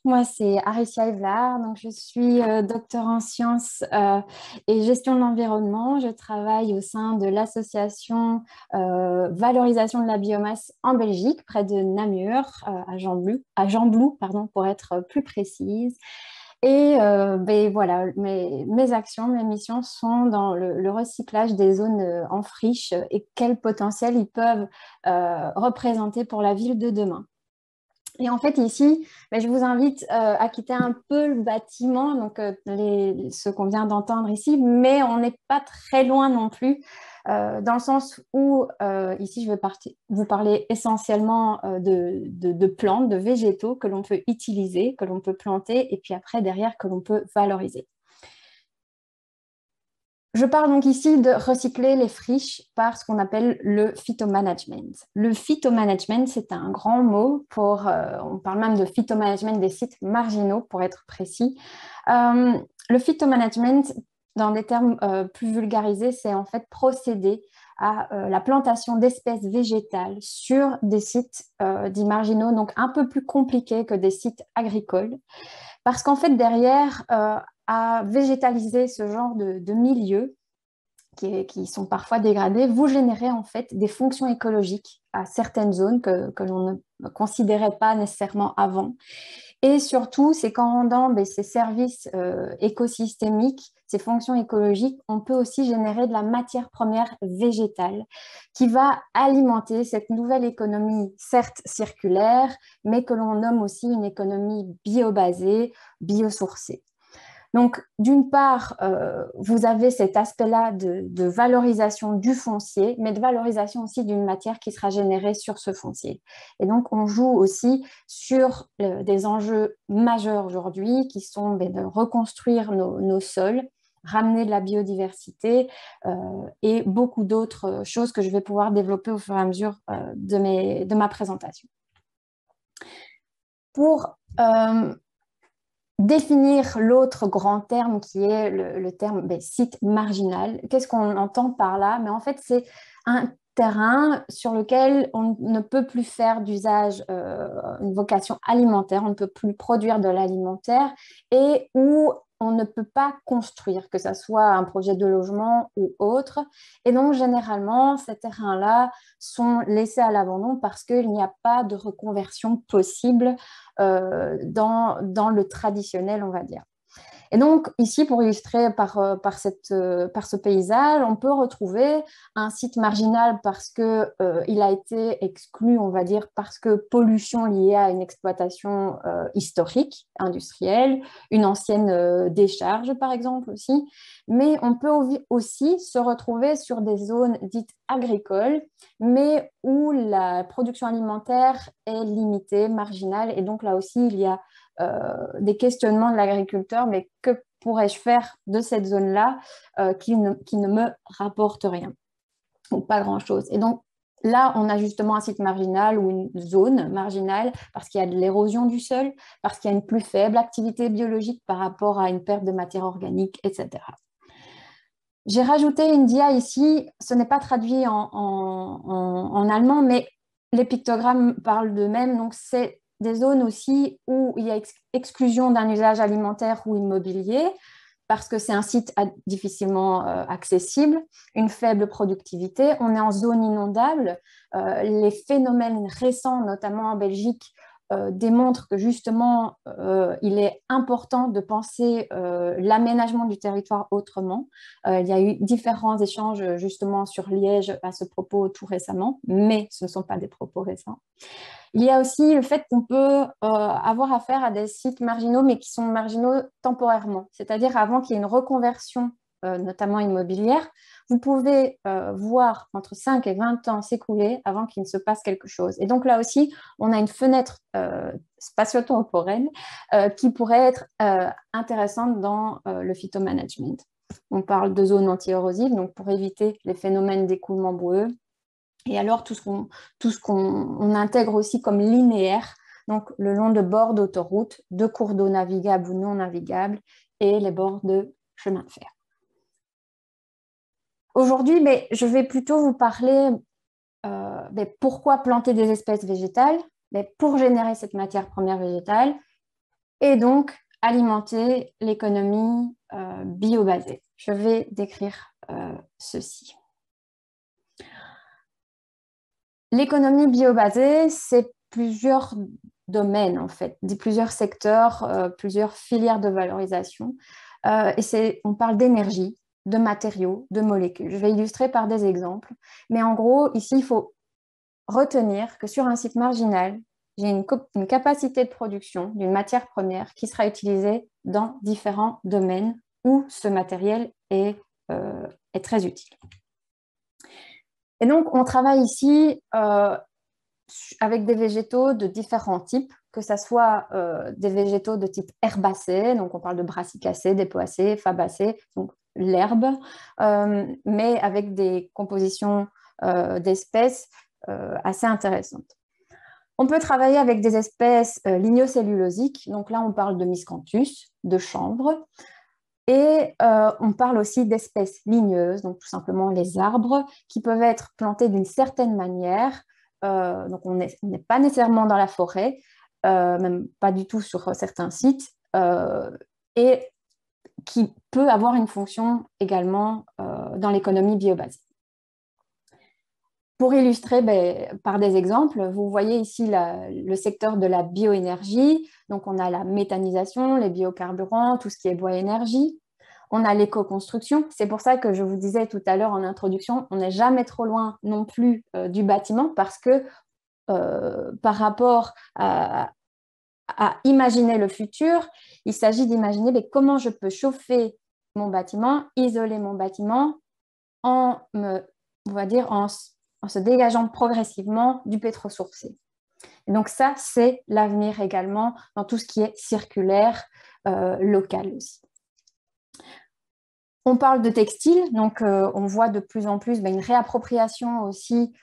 Moi, c'est Aricia Evlar, donc je suis docteur en sciences et gestion de l'environnement. Je travaille au sein de l'association Valorisation de la biomasse en Belgique, près de Namur, à Gembloux, pardon, pour être plus précise. Et ben, voilà, mes actions, mes missions sont dans le recyclage des zones en friche et quel potentiel ils peuvent représenter pour la ville de demain. Et en fait, ici, ben, je vous invite à quitter un peu le bâtiment, donc ce qu'on vient d'entendre ici, mais on n'est pas très loin non plus, dans le sens où ici, je vais vous parler essentiellement de plantes, de végétaux que l'on peut utiliser, que l'on peut planter, et puis après, derrière, que l'on peut valoriser. Je parle donc ici de recycler les friches par ce qu'on appelle le phytomanagement. Le phytomanagement, c'est un grand mot on parle même de phytomanagement des sites marginaux pour être précis. Le phytomanagement, dans des termes plus vulgarisés, c'est en fait procéder à la plantation d'espèces végétales sur des sites dits marginaux, donc un peu plus compliqués que des sites agricoles. Parce qu'en fait, derrière, à végétaliser ce genre de milieu qui sont parfois dégradés, vous générez en fait des fonctions écologiques à certaines zones que l'on ne considérait pas nécessairement avant. Et surtout, c'est qu'en rendant ces services écosystémiques, ces fonctions écologiques, on peut aussi générer de la matière première végétale qui va alimenter cette nouvelle économie, certes circulaire, mais que l'on nomme aussi une économie biobasée, biosourcée. Donc, d'une part, vous avez cet aspect-là de valorisation du foncier, mais de valorisation aussi d'une matière qui sera générée sur ce foncier. Et donc, on joue aussi sur des enjeux majeurs aujourd'hui qui sont de reconstruire nos sols, ramener de la biodiversité et beaucoup d'autres choses que je vais pouvoir développer au fur et à mesure de ma présentation. Pour définir l'autre grand terme qui est le terme site marginal. Qu'est-ce qu'on entend par là? Mais en fait, c'est un terrain sur lequel on ne peut plus faire d'usage, une vocation alimentaire, on ne peut plus produire de l'alimentaire et où on ne peut pas construire, que ce soit un projet de logement ou autre. Et donc, généralement, ces terrains-là sont laissés à l'abandon parce qu'il n'y a pas de reconversion possible dans le traditionnel, on va dire. Et donc, ici, pour illustrer par ce paysage, on peut retrouver un site marginal parce qu'il a été exclu, on va dire, parce que pollution liée à une exploitation historique, industrielle, une ancienne décharge, par exemple, aussi. Mais on peut aussi se retrouver sur des zones dites agricoles, mais où la production alimentaire est limitée, marginale. Et donc, là aussi, il y a des questionnements de l'agriculteur, mais que pourrais-je faire de cette zone-là qui ne me rapporte rien ou pas grand-chose. Et donc, là, on a justement un site marginal ou une zone marginale parce qu'il y a de l'érosion du sol, parce qu'il y a une plus faible activité biologique par rapport à une perte de matière organique, etc. J'ai rajouté une dia ici, ce n'est pas traduit en allemand, mais les pictogrammes parlent d'eux-mêmes, donc c'est des zones aussi où il y a exclusion d'un usage alimentaire ou immobilier, parce que c'est un site difficilement accessible, une faible productivité, on est en zone inondable. Les phénomènes récents, notamment en Belgique, démontrent que justement, il est important de penser l'aménagement du territoire autrement. Il y a eu différents échanges justement sur Liège à ce propos tout récemment, mais ce ne sont pas des propos récents. Il y a aussi le fait qu'on peut avoir affaire à des sites marginaux, mais qui sont marginaux temporairement, c'est-à-dire avant qu'il y ait une reconversion, notamment immobilière, vous pouvez voir entre 5 et 20 ans s'écouler avant qu'il ne se passe quelque chose. Et donc là aussi, on a une fenêtre spatio-temporelle qui pourrait être intéressante dans le phytomanagement. On parle de zones anti-érosives, donc pour éviter les phénomènes d'écoulement boueux. Et alors, tout ce qu'on intègre aussi comme linéaire, donc le long de bords d'autoroute, de cours d'eau navigables ou non navigables, et les bords de chemin de fer. Aujourd'hui, je vais plutôt vous parler pourquoi planter des espèces végétales, pour générer cette matière première végétale, et donc alimenter l'économie biobasée. Je vais décrire ceci. L'économie biobasée, c'est plusieurs domaines, en fait, plusieurs secteurs, plusieurs filières de valorisation. On parle d'énergie, de matériaux, de molécules. Je vais illustrer par des exemples. Mais en gros, ici, il faut retenir que sur un site marginal, j'ai une capacité de production d'une matière première qui sera utilisée dans différents domaines où ce matériel est très utile. Et donc, on travaille ici avec des végétaux de différents types, que ce soit des végétaux de type herbacé, donc on parle de brassicacées, dépoacées, fabacées, donc l'herbe, mais avec des compositions d'espèces assez intéressantes. On peut travailler avec des espèces lignocellulosiques, donc là on parle de miscanthus, de chanvre, et on parle aussi d'espèces ligneuses, donc tout simplement les arbres, qui peuvent être plantés d'une certaine manière. Donc on n'est pas nécessairement dans la forêt, même pas du tout sur certains sites, et qui peut avoir une fonction également dans l'économie biobasée. Pour illustrer par des exemples, vous voyez ici le secteur de la bioénergie. Donc, on a la méthanisation, les biocarburants, tout ce qui est bois-énergie. On a l'éco-construction. C'est pour ça que je vous disais tout à l'heure en introduction, on n'est jamais trop loin non plus du bâtiment parce que par rapport à imaginer le futur, il s'agit d'imaginer comment je peux chauffer mon bâtiment, isoler mon bâtiment on va dire, en se dégageant progressivement du pétrosourcé. Et donc ça, c'est l'avenir également dans tout ce qui est circulaire, local aussi. On parle de textile, donc on voit de plus en plus une réappropriation aussi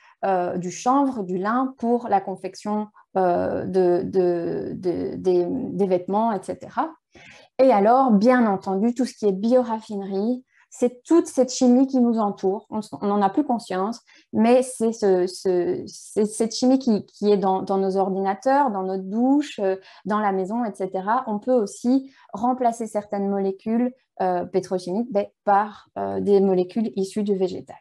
du chanvre, du lin pour la confection des vêtements, etc. Et alors, bien entendu, tout ce qui est bioraffinerie, c'est toute cette chimie qui nous entoure. On n'en a plus conscience, mais c'est cette chimie qui est dans nos ordinateurs, dans notre douche, dans la maison, etc. On peut aussi remplacer certaines molécules pétrochimiques par des molécules issues du végétal.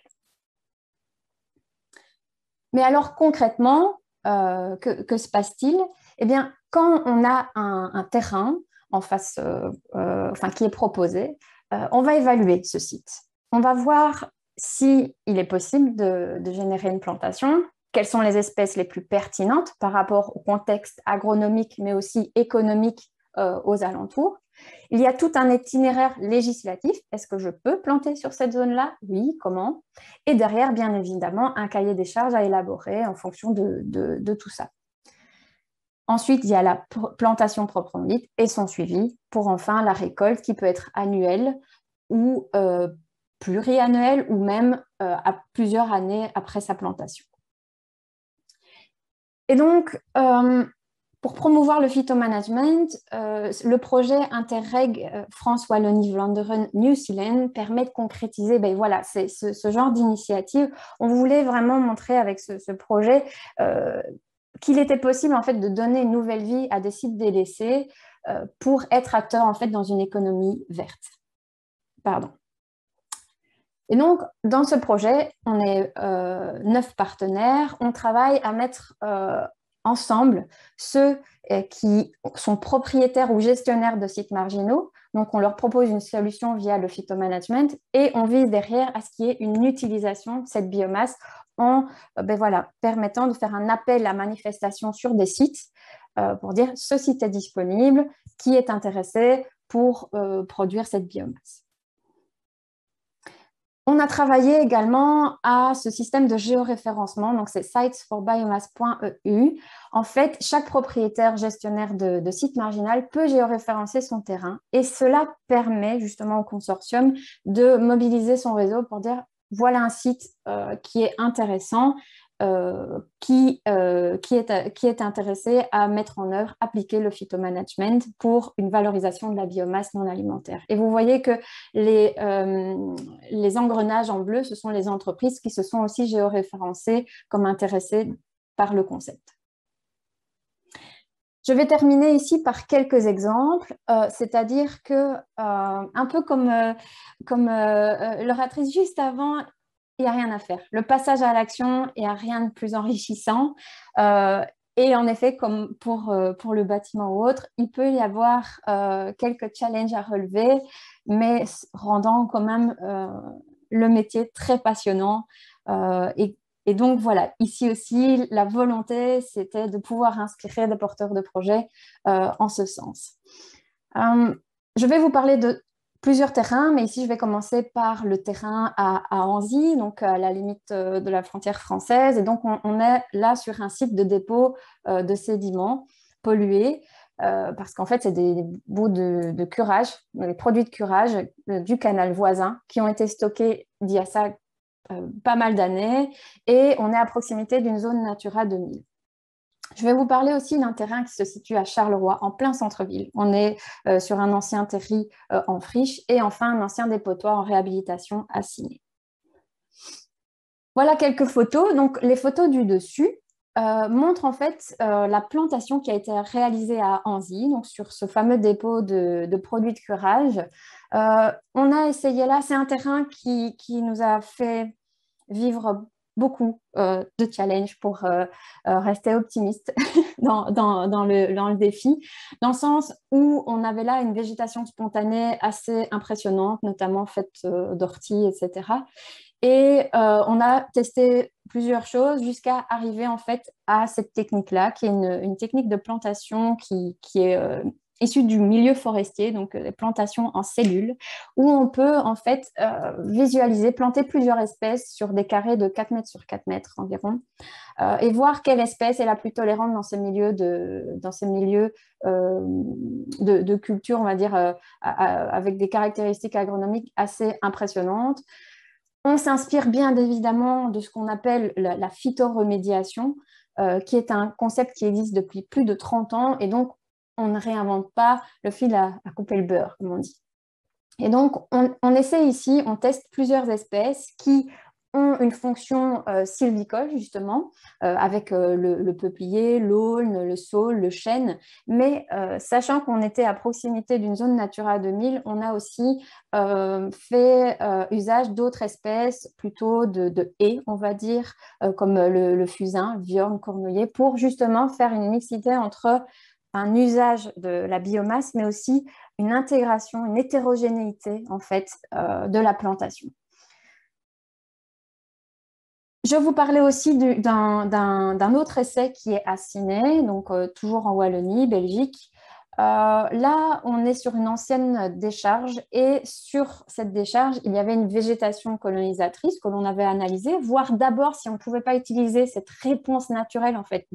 Mais alors concrètement, que se passe-t-il? Eh bien, quand on a un terrain en face, qui est proposé, on va évaluer ce site. On va voir s'il est possible de générer une plantation, quelles sont les espèces les plus pertinentes par rapport au contexte agronomique, mais aussi économique aux alentours. Il y a tout un itinéraire législatif. Est-ce que je peux planter sur cette zone-là? Oui, comment? Et derrière, bien évidemment, un cahier des charges à élaborer en fonction de tout ça. Ensuite, il y a la plantation proprement dite et son suivi pour enfin la récolte qui peut être annuelle ou pluriannuelle ou même à plusieurs années après sa plantation. Et donc, pour promouvoir le phytomanagement, le projet Interreg France Wallonie-Vlaanderen New Zealand permet de concrétiser voilà, ce genre d'initiative. On voulait vraiment montrer avec ce projet qu'il était possible en fait, de donner une nouvelle vie à des sites délaissés pour être acteurs en fait, dans une économie verte. Pardon. Et donc, dans ce projet, on est 9 partenaires. On travaille à mettre ensemble ceux qui sont propriétaires ou gestionnaires de sites marginaux. Donc, on leur propose une solution via le phytomanagement et on vise derrière à ce qu'il y ait une utilisation de cette biomasse en voilà, permettant de faire un appel à manifestation sur des sites pour dire ce site est disponible, qui est intéressé pour produire cette biomasse. On a travaillé également à ce système de géoréférencement, donc c'est sitesforbiomass.eu. En fait, chaque propriétaire gestionnaire de site marginal peut géoréférencer son terrain et cela permet justement au consortium de mobiliser son réseau pour dire voilà un site qui est intéressant, qui est intéressé à mettre en œuvre, appliquer le phytomanagement pour une valorisation de la biomasse non alimentaire. Et vous voyez que les engrenages en bleu, ce sont les entreprises qui se sont aussi géoréférencées comme intéressées par le concept. Je vais terminer ici par quelques exemples, c'est-à-dire que, un peu comme l'oratrice juste avant, il n'y a rien à faire. Le passage à l'action, il n'y a rien de plus enrichissant. Euh, et en effet, comme pour le bâtiment ou autre, il peut y avoir quelques challenges à relever, mais rendant quand même le métier très passionnant et donc, voilà, ici aussi, la volonté, c'était de pouvoir inspirer des porteurs de projets en ce sens. Je vais vous parler de plusieurs terrains, mais ici, je vais commencer par le terrain à Anzy, donc à la limite de la frontière française. Et donc, on est là sur un site de dépôt de sédiments pollués, parce qu'en fait, c'est des bouts de curage, des produits de curage du canal voisin qui ont été stockés d'il y a ça pas mal d'années et on est à proximité d'une zone Natura 2000. Je vais vous parler aussi d'un terrain qui se situe à Charleroi, en plein centre-ville. On est sur un ancien terri en friche et enfin un ancien dépotoir en réhabilitation à Signé. Voilà quelques photos. Donc, les photos du dessus montrent en fait la plantation qui a été réalisée à Anzy, donc sur ce fameux dépôt de produits de curage. On a essayé là, c'est un terrain qui nous a fait vivre beaucoup de challenges pour rester optimiste dans le défi, dans le sens où on avait là une végétation spontanée assez impressionnante, notamment faite d'orties, etc. Et on a testé plusieurs choses jusqu'à arriver en fait à cette technique-là, qui est une technique de plantation qui est issue du milieu forestier, donc les plantations en cellules, où on peut en fait visualiser, planter plusieurs espèces sur des carrés de 4 mètres sur 4 mètres environ, et voir quelle espèce est la plus tolérante dans ces milieux de culture, on va dire, avec des caractéristiques agronomiques assez impressionnantes. On s'inspire bien évidemment de ce qu'on appelle la phytoremédiation, qui est un concept qui existe depuis plus de 30 ans, et donc on ne réinvente pas le fil à couper le beurre, comme on dit. Et donc, on essaie ici, on teste plusieurs espèces qui ont une fonction sylvicole, justement, avec le peuplier, l'aulne, le saule, le chêne. Mais sachant qu'on était à proximité d'une zone Natura 2000, on a aussi fait usage d'autres espèces, plutôt de haies, on va dire, comme le fusain, viorne, cornouiller, pour justement faire une mixité entre un usage de la biomasse, mais aussi une intégration, une hétérogénéité en fait de la plantation. Je vous parlais aussi d'un autre essai qui est à Ciney, donc toujours en Wallonie, Belgique. Là, on est sur une ancienne décharge et sur cette décharge, il y avait une végétation colonisatrice que l'on avait analysée, voir d'abord si on ne pouvait pas utiliser cette réponse naturelle, en fait,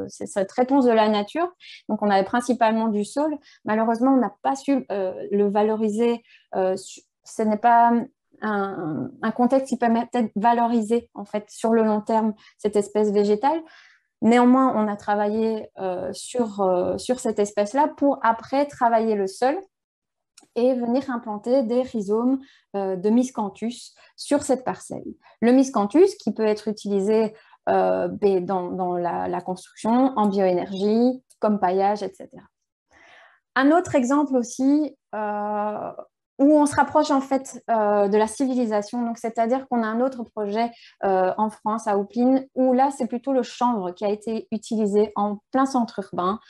cette réponse de la nature. Donc, on avait principalement du sol. Malheureusement, on n'a pas su le valoriser. Ce n'est pas un contexte qui permettait de valoriser, en fait, sur le long terme, cette espèce végétale. Néanmoins, on a travaillé sur cette espèce-là pour après travailler le sol et venir implanter des rhizomes de miscanthus sur cette parcelle. Le miscanthus qui peut être utilisé dans la construction, en bioénergie, comme paillage, etc. Un autre exemple aussi où on se rapproche en fait de la civilisation, donc c'est-à-dire qu'on a un autre projet en France, à Houpline, où là c'est plutôt le chanvre qui a été utilisé en plein centre urbain.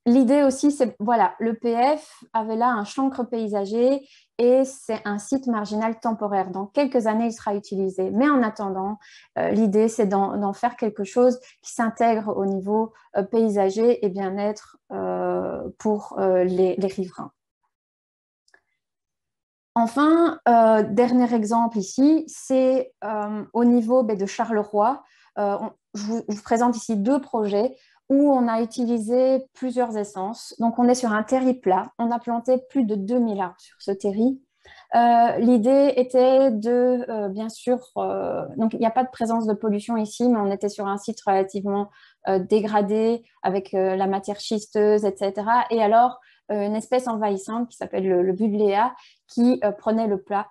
L'idée aussi, c'est, voilà, l'EPF avait là un chancre paysager et c'est un site marginal temporaire. Dans quelques années, il sera utilisé. Mais en attendant, l'idée, c'est d'en faire quelque chose qui s'intègre au niveau paysager et bien-être pour les riverains. Enfin, dernier exemple ici, c'est au niveau de Charleroi. Je vous présente ici deux projets où on a utilisé plusieurs essences. Donc, on est sur un terri plat. On a planté plus de 2000 arbres sur ce terri. L'idée était de, bien sûr, donc il n'y a pas de présence de pollution ici, mais on était sur un site relativement dégradé avec la matière schisteuse, etc. Et alors, une espèce envahissante qui s'appelle le Buddléa qui prenait le pas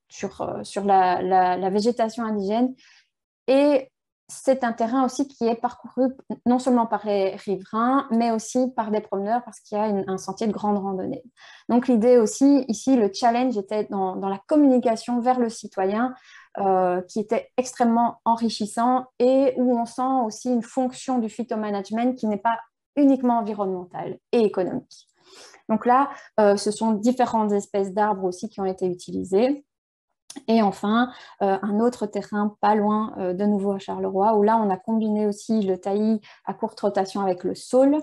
sur la végétation indigène. Et c'est un terrain aussi qui est parcouru non seulement par les riverains, mais aussi par des promeneurs parce qu'il y a un sentier de grande randonnée. Donc l'idée aussi, ici, le challenge était dans la communication vers le citoyen qui était extrêmement enrichissant et où on sent aussi une fonction du phytomanagement qui n'est pas uniquement environnementale et économique. Donc là, ce sont différentes espèces d'arbres aussi qui ont été utilisées. Et enfin, un autre terrain pas loin de nouveau à Charleroi, où là, on a combiné aussi le taillis à courte rotation avec le saule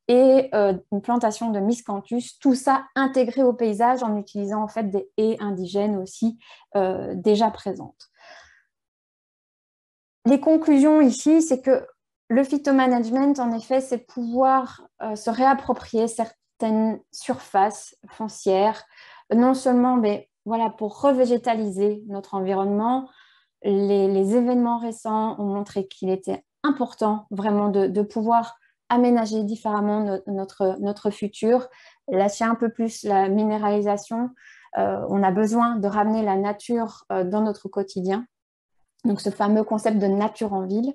et une plantation de miscanthus, tout ça intégré au paysage en utilisant en fait des haies indigènes aussi déjà présentes. Les conclusions ici, c'est que le phytomanagement, en effet, c'est pouvoir se réapproprier certaines surfaces foncières, non seulement mais, voilà, pour revégétaliser notre environnement. Les événements récents ont montré qu'il était important vraiment de pouvoir aménager différemment notre futur, lâcher un peu plus la minéralisation. On a besoin de ramener la nature dans notre quotidien. Donc, ce fameux concept de nature en ville.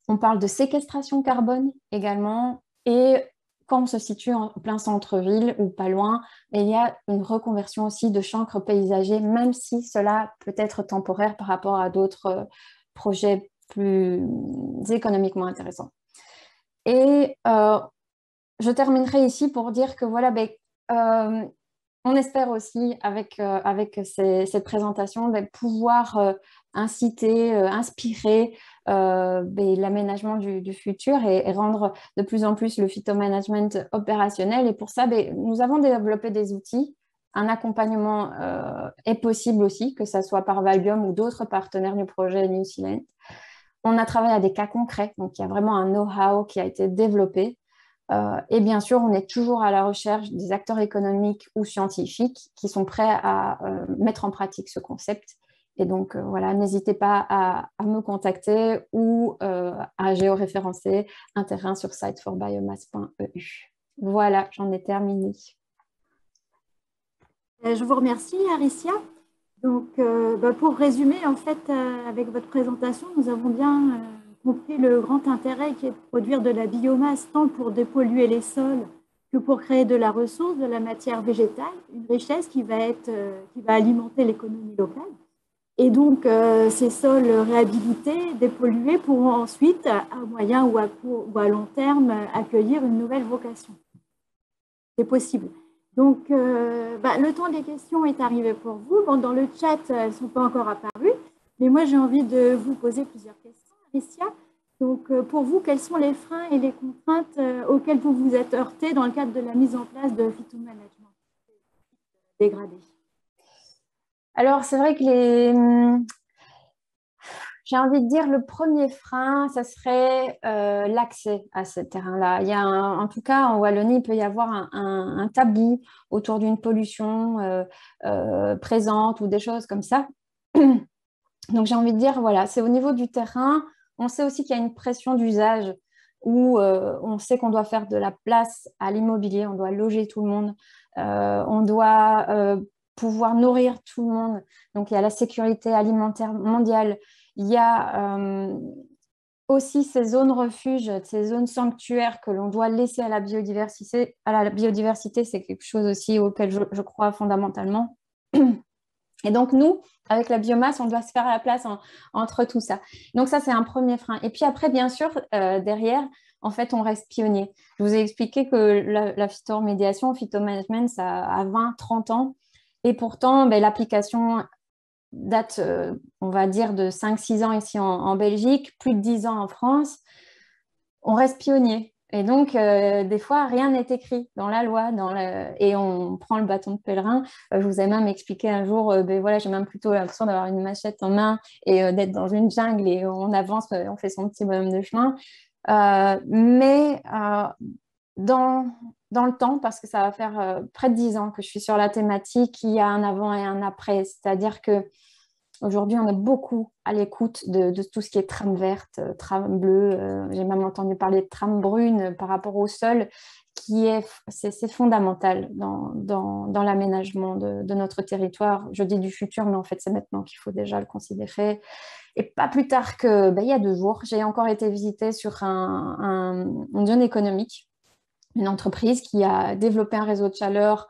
On parle de séquestration carbone également. Et quand on se situe en plein centre-ville ou pas loin, il y a une reconversion aussi de chancres paysagers, même si cela peut être temporaire par rapport à d'autres projets plus économiquement intéressants. Et je terminerai ici pour dire que voilà, on espère aussi, avec cette présentation, pouvoir inciter, inspirer l'aménagement du futur et rendre de plus en plus le phytomanagement opérationnel. Et pour ça, nous avons développé des outils. Un accompagnement est possible aussi, que ce soit par Valbium ou d'autres partenaires du projet New Zealand. On a travaillé à des cas concrets, donc il y a vraiment un know-how qui a été développé. Et bien sûr, on est toujours à la recherche des acteurs économiques ou scientifiques qui sont prêts à mettre en pratique ce concept. Et donc, voilà, n'hésitez pas à me contacter ou à géoréférencer un terrain sur siteforbiomass.eu. Voilà, j'en ai terminé. Je vous remercie, Aricia. Donc, pour résumer, en fait, avec votre présentation, nous avons bien compris le grand intérêt qui est de produire de la biomasse, tant pour dépolluer les sols que pour créer de la ressource, de la matière végétale, une richesse qui va alimenter l'économie locale. Et donc, ces sols réhabilités, dépollués, pourront ensuite, à moyen ou à long terme, accueillir une nouvelle vocation. C'est possible. Donc, le temps des questions est arrivé pour vous. Bon, dans le chat, elles ne sont pas encore apparues, mais moi, j'ai envie de vous poser plusieurs questions, Alicia. Donc, pour vous, quels sont les freins et les contraintes auxquels vous vous êtes heurté dans le cadre de la mise en place de phytomanagement dégradé? Alors, c'est vrai que j'ai envie de dire le premier frein, ça serait l'accès à ce terrain-là. Il y a en tout cas, en Wallonie, il peut y avoir un tabou autour d'une pollution présente ou des choses comme ça. Donc, j'ai envie de dire, voilà, c'est au niveau du terrain. On sait aussi qu'il y a une pression d'usage où on sait qu'on doit faire de la place à l'immobilier, on doit loger tout le monde, on doit pouvoir nourrir tout le monde. Donc, il y a la sécurité alimentaire mondiale. Il y a aussi ces zones refuges, ces zones sanctuaires que l'on doit laisser à la biodiversité. À la biodiversité, c'est quelque chose aussi auquel je crois fondamentalement. Et donc, nous, avec la biomasse, on doit se faire la place entre tout ça. Donc, ça, c'est un premier frein. Et puis après, bien sûr, derrière, en fait, on reste pionnier. Je vous ai expliqué que la phytomédiation, le phytomanagement, ça a 20, 30 ans. Et pourtant, l'application date, on va dire, de 5-6 ans ici en Belgique, plus de 10 ans en France. On reste pionnier. Et donc, des fois, rien n'est écrit dans la loi, et on prend le bâton de pèlerin. Je vous ai même expliqué un jour, voilà, j'ai même plutôt l'impression d'avoir une machette en main et d'être dans une jungle et on avance, on fait son petit bonhomme de chemin. Mais dans le temps, parce que ça va faire près de 10 ans que je suis sur la thématique, il y a un avant et un après. C'est-à-dire que aujourd'hui, on est beaucoup à l'écoute de tout ce qui est trame verte, trame bleue. J'ai même entendu parler de trame brune par rapport au sol, c'est fondamental dans l'aménagement de notre territoire. Je dis du futur, mais en fait, c'est maintenant qu'il faut déjà le considérer. Et pas plus tard que, il y a 2 jours, j'ai encore été visiter sur une zone économique, une entreprise qui a développé un réseau de chaleur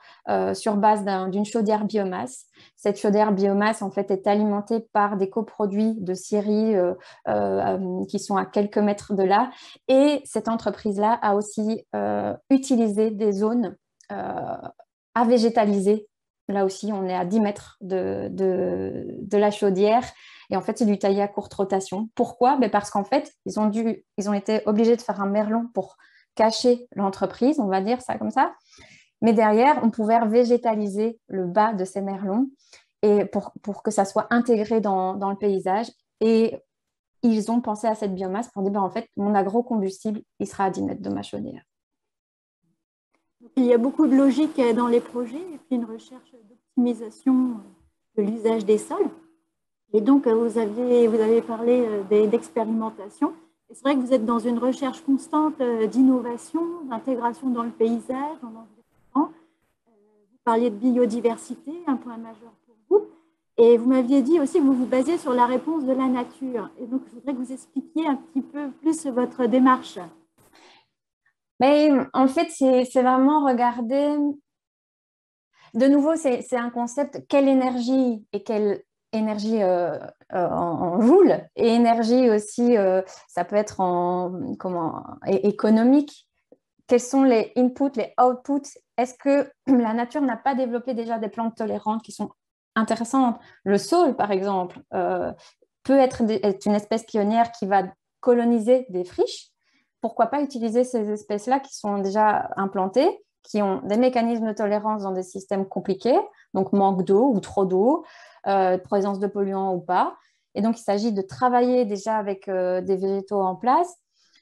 sur base d'une chaudière biomasse. Cette chaudière biomasse, en fait, est alimentée par des coproduits de scierie qui sont à quelques mètres de là. Et cette entreprise-là a aussi utilisé des zones à végétaliser. Là aussi, on est à 10 mètres de la chaudière. Et en fait, c'est du taillé à courte rotation. Pourquoi? Parce qu'en fait, ils ont été obligés de faire un merlon pour cacher l'entreprise, on va dire ça comme ça. Mais derrière, on pouvait végétaliser le bas de ces merlons et pour que ça soit intégré dans le paysage. Et ils ont pensé à cette biomasse pour dire, en fait, mon agrocombustible, il sera à 10 mètres de ma chaudière. Il y a beaucoup de logique dans les projets et puis une recherche d'optimisation de l'usage des sols. Et donc, vous avez parlé d'expérimentation. C'est vrai que vous êtes dans une recherche constante d'innovation, d'intégration dans le paysage, dans l'environnement. Vous parliez de biodiversité, un point majeur pour vous. Et vous m'aviez dit aussi que vous vous basez sur la réponse de la nature. Et donc, je voudrais que vous expliquiez un petit peu plus votre démarche. Mais en fait, c'est vraiment regarder. De nouveau, c'est un concept, quelle énergie et quelle énergie en joule et énergie aussi, ça peut être économique. Quels sont les inputs, les outputs? Est-ce que la nature n'a pas développé déjà des plantes tolérantes qui sont intéressantes? Le saule, par exemple, peut être une espèce pionnière qui va coloniser des friches. Pourquoi pas utiliser ces espèces-là qui sont déjà implantées, qui ont des mécanismes de tolérance dans des systèmes compliqués, donc manque d'eau ou trop d'eau, présence de polluants ou pas. Et donc, il s'agit de travailler déjà avec des végétaux en place.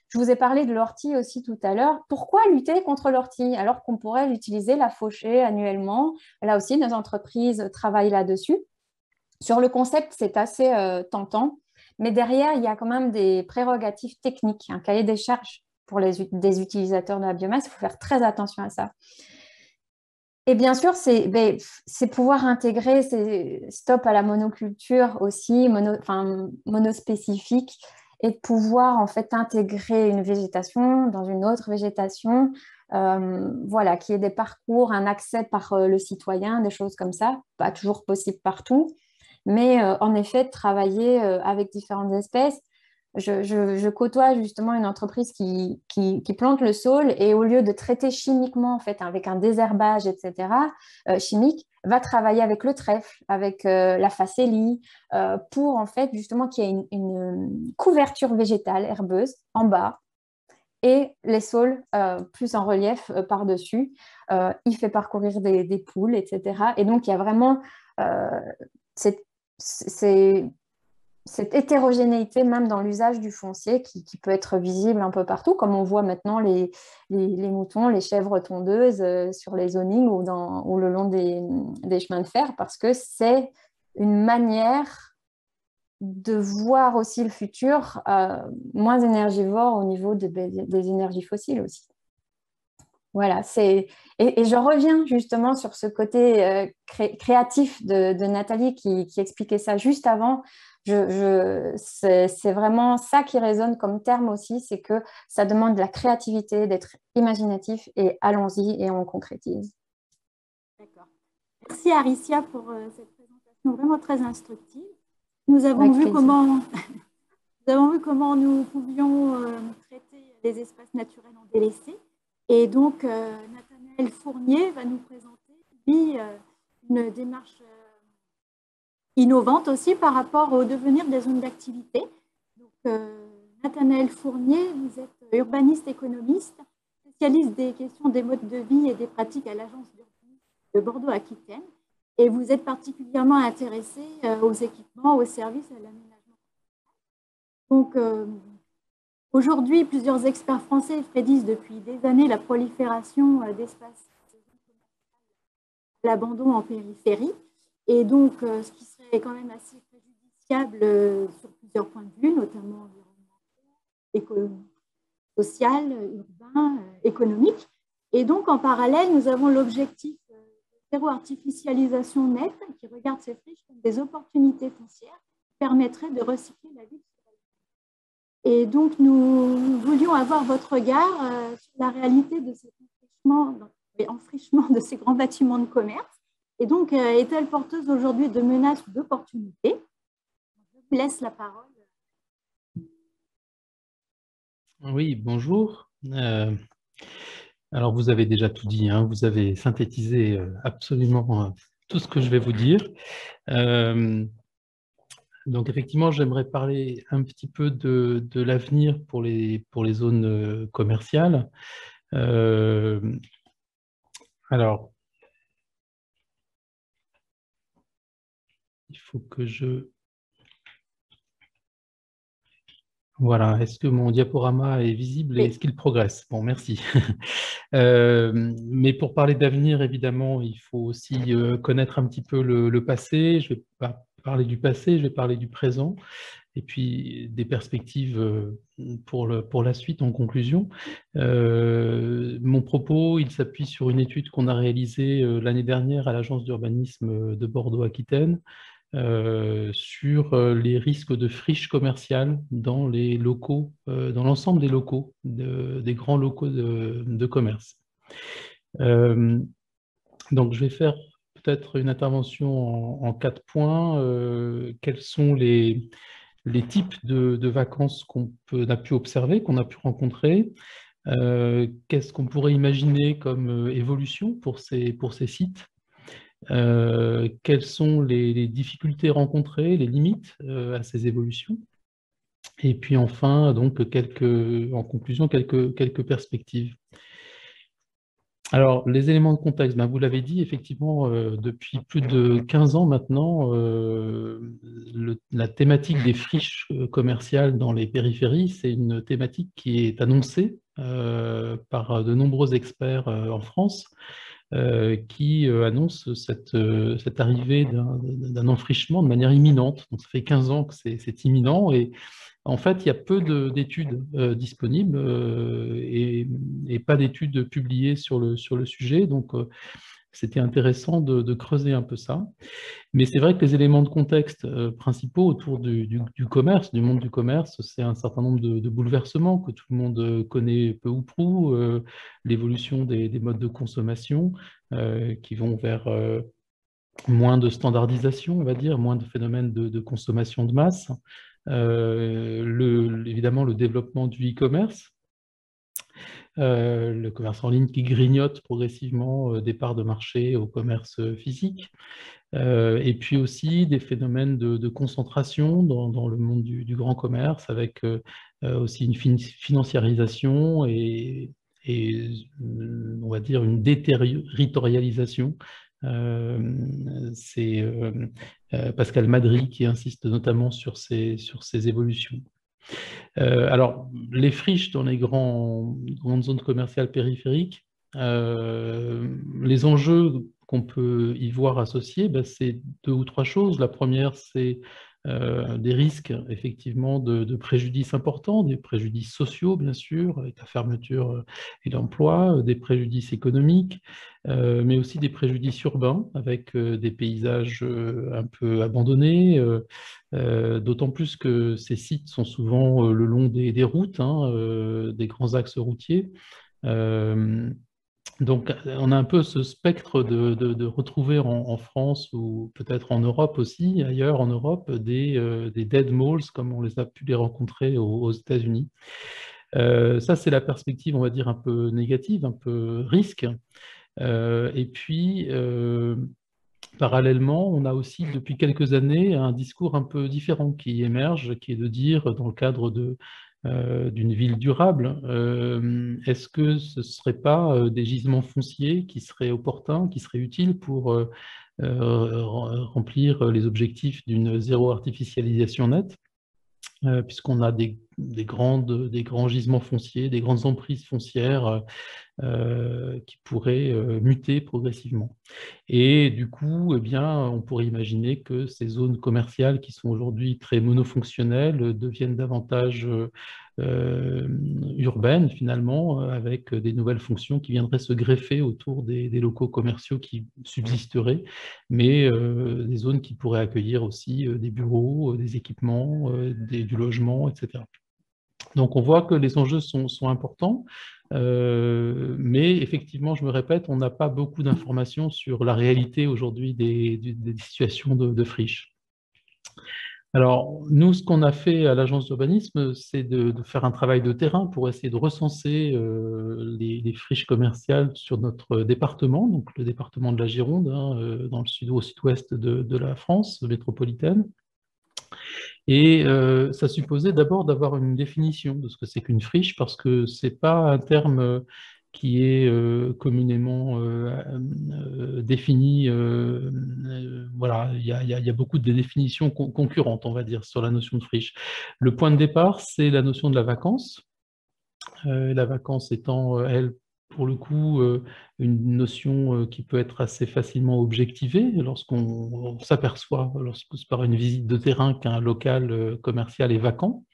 Je vous ai parlé de l'ortie aussi tout à l'heure. Pourquoi lutter contre l'ortie alors qu'on pourrait l'utiliser, la faucher annuellement? Là aussi, nos entreprises travaillent là-dessus. Sur le concept, c'est assez tentant, mais derrière, il y a quand même des prérogatives techniques, un cahier des charges pour des utilisateurs de la biomasse. Il faut faire très attention à ça. Et bien sûr, c'est pouvoir intégrer ces stop à la monoculture aussi, monospécifique, et de pouvoir en fait intégrer une végétation dans une autre végétation, voilà, qui ait des parcours, un accès par le citoyen, des choses comme ça, pas toujours possible partout, mais en effet, de travailler avec différentes espèces. Je côtoie justement une entreprise qui plante le saule et au lieu de traiter chimiquement, en fait, avec un désherbage, etc., chimique, va travailler avec le trèfle, avec la facélie, pour en fait justement qu'il y ait une couverture végétale herbeuse en bas et les saules plus en relief par-dessus. Il fait parcourir des poules, etc. Et donc, il y a vraiment cette cette hétérogénéité même dans l'usage du foncier qui peut être visible un peu partout, comme on voit maintenant les moutons, les chèvres tondeuses sur les zonings ou le long des chemins de fer, parce que c'est une manière de voir aussi le futur moins énergivore au niveau des énergies fossiles aussi. Voilà, et je reviens justement sur ce côté créatif de Nathalie qui expliquait ça juste avant. C'est vraiment ça qui résonne comme terme aussi, c'est que ça demande de la créativité, d'être imaginatif et allons-y et on concrétise. D'accord. Merci Aricia pour cette présentation vraiment très instructive. Nous avons Avec vu plaisir. comment nous pouvions traiter les espaces naturels en délaissés. Et donc, Nathanaël Fournier va nous présenter, lui, une démarche innovante aussi par rapport au devenir des zones d'activité. Donc, Nathanaël Fournier, vous êtes urbaniste économiste, spécialiste des questions des modes de vie et des pratiques à l'agence d'urbanisme de Bordeaux-Aquitaine. Et vous êtes particulièrement intéressé aux équipements, aux services et à l'aménagement. Donc, aujourd'hui, plusieurs experts français prédisent depuis des années la prolifération d'espaces à l'abandon en périphérie. Et donc, ce qui serait quand même assez préjudiciable sur plusieurs points de vue, notamment environnemental, social, urbain, économique. Et donc, en parallèle, nous avons l'objectif de zéro artificialisation nette qui regarde ces friches comme des opportunités foncières permettrait de recycler la ville. Et donc, nous voulions avoir votre regard sur la réalité de cet enfrichement de ces grands bâtiments de commerce. Et donc, est-elle porteuse aujourd'hui de menaces ou d'opportunités? Je vous laisse la parole. Oui, bonjour. Alors, vous avez déjà tout dit, hein, vous avez synthétisé absolument tout ce que je vais vous dire. Donc, effectivement, j'aimerais parler un petit peu de l'avenir pour les zones commerciales. Alors, il faut que je... Voilà, est-ce que mon diaporama est visible et est-ce qu'il progresse? Bon, merci. Mais pour parler d'avenir, évidemment, il faut aussi connaître un petit peu le passé. Je ne vais pas parler du passé, je vais parler du présent et puis des perspectives pour la suite en conclusion. Mon propos, il s'appuie sur une étude qu'on a réalisée l'année dernière à l'Agence d'urbanisme de Bordeaux-Aquitaine, sur les risques de friche commerciale dans les locaux, dans l'ensemble des locaux, des grands locaux de commerce. Donc, je vais faire peut-être une intervention en 4 points. Quels sont les types de vacances qu'on a pu observer, qu'on a pu rencontrer? Qu'est-ce qu'on pourrait imaginer comme évolution pour ces sites? Quelles sont les difficultés rencontrées, les limites à ces évolutions? Et puis enfin, donc, en conclusion, quelques perspectives. Alors, les éléments de contexte, ben, vous l'avez dit, effectivement, depuis plus de 15 ans maintenant, la thématique des friches commerciales dans les périphéries, c'est une thématique qui est annoncée par de nombreux experts en France, qui annonce cette arrivée d'un enfrichement de manière imminente. Donc, ça fait 15 ans que c'est imminent et en fait, il y a peu d'études disponibles et pas d'études publiées sur le sujet. Donc, c'était intéressant de creuser un peu ça. Mais c'est vrai que les éléments de contexte principaux autour du commerce, du monde du commerce, c'est un certain nombre de bouleversements que tout le monde connaît peu ou prou, l'évolution des modes de consommation qui vont vers moins de standardisation, on va dire, moins de phénomènes de consommation de masse, évidemment le développement du e-commerce, le commerce en ligne qui grignote progressivement des parts de marché au commerce physique, et puis aussi des phénomènes de concentration dans le monde du grand commerce, avec aussi une financiarisation et on va dire une déterritorialisation. C'est Pascal Madry qui insiste notamment sur ces évolutions. Alors, les friches dans les grandes zones commerciales périphériques, les enjeux qu'on peut y voir associés, ben, c'est 2 ou 3 choses. La première, c'est des risques, effectivement, de préjudices importants, des préjudices sociaux, bien sûr, avec la fermeture et l'emploi, des préjudices économiques, mais aussi des préjudices urbains, avec des paysages un peu abandonnés, d'autant plus que ces sites sont souvent le long des routes, hein, des grands axes routiers. Donc, on a un peu ce spectre de retrouver en France ou peut-être en Europe aussi, ailleurs en Europe, des dead malls comme on les a pu les rencontrer aux États-Unis. Ça, c'est la perspective, on va dire, un peu négative, un peu risque. Et puis, parallèlement, on a aussi depuis quelques années un discours un peu différent qui émerge, qui est de dire, dans le cadre d'une ville durable, est-ce que ce ne serait pas des gisements fonciers qui seraient opportuns, qui seraient utiles pour remplir les objectifs d'une zéro artificialisation nette, puisqu'on a des des grands gisements fonciers, des grandes emprises foncières qui pourraient muter progressivement. Et du coup, eh bien, on pourrait imaginer que ces zones commerciales qui sont aujourd'hui très monofonctionnelles deviennent davantage urbaines finalement, avec des nouvelles fonctions qui viendraient se greffer autour des locaux commerciaux qui subsisteraient, mais des zones qui pourraient accueillir aussi des bureaux, des équipements, du logement, etc. Donc on voit que les enjeux sont importants, mais effectivement, je me répète, on n'a pas beaucoup d'informations sur la réalité aujourd'hui des situations de friches. Alors, nous, ce qu'on a fait à l'agence d'urbanisme, c'est de faire un travail de terrain pour essayer de recenser les friches commerciales sur notre département, donc le département de la Gironde, hein, dans le au sud-ouest de la France métropolitaine. Et ça supposait d'abord d'avoir une définition de ce que c'est qu'une friche, parce que ce n'est pas un terme qui est communément défini. Voilà, il y a beaucoup de définitions concurrentes, on va dire, sur la notion de friche. Le point de départ, c'est la notion de la vacance. La vacance étant, elle, pour le coup, une notion qui peut être assez facilement objectivée lorsqu'on s'aperçoit, par une visite de terrain, qu'un local commercial est vacant.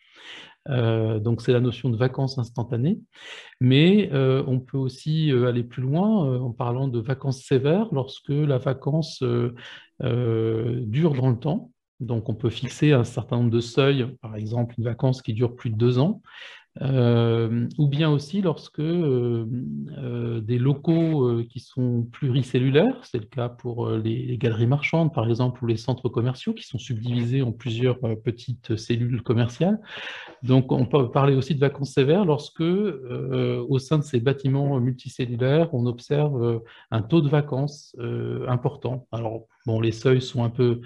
Donc c'est la notion de vacances instantanées. Mais on peut aussi aller plus loin en parlant de vacances sévères lorsque la vacance dure dans le temps. Donc on peut fixer un certain nombre de seuils, par exemple une vacance qui dure plus de 2 ans. Ou bien aussi lorsque des locaux qui sont pluricellulaires, c'est le cas pour les galeries marchandes par exemple, ou les centres commerciaux qui sont subdivisés en plusieurs petites cellules commerciales. Donc on peut parler aussi de vacances sévères lorsque au sein de ces bâtiments multicellulaires, on observe un taux de vacances important. Alors bon, les seuils sont un peu,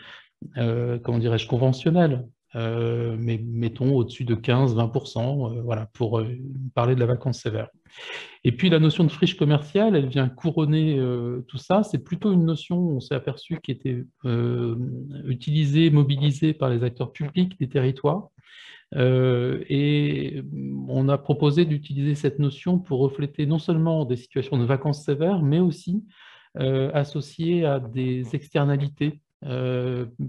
comment dirais-je, conventionnels. Mais mettons au-dessus de 15-20%, voilà, pour parler de la vacance sévère. Et puis la notion de friche commerciale, elle vient couronner tout ça. C'est plutôt une notion, on s'est aperçu, qui était utilisée, mobilisée par les acteurs publics des territoires. Et on a proposé d'utiliser cette notion pour refléter non seulement des situations de vacances sévères, mais aussi associées à des externalités.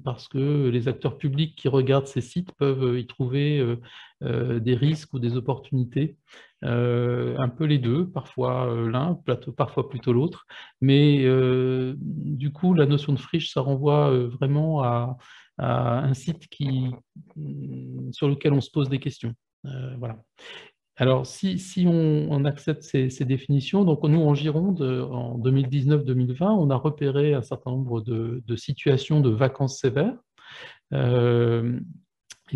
Parce que les acteurs publics qui regardent ces sites peuvent y trouver des risques ou des opportunités, un peu les deux, parfois l'un, parfois plutôt l'autre, mais du coup la notion de friche, ça renvoie vraiment à un site sur lequel on se pose des questions. Voilà. Alors, si on accepte ces définitions, donc nous, en Gironde, en 2019-2020, on a repéré un certain nombre de situations de vacances sévères. Et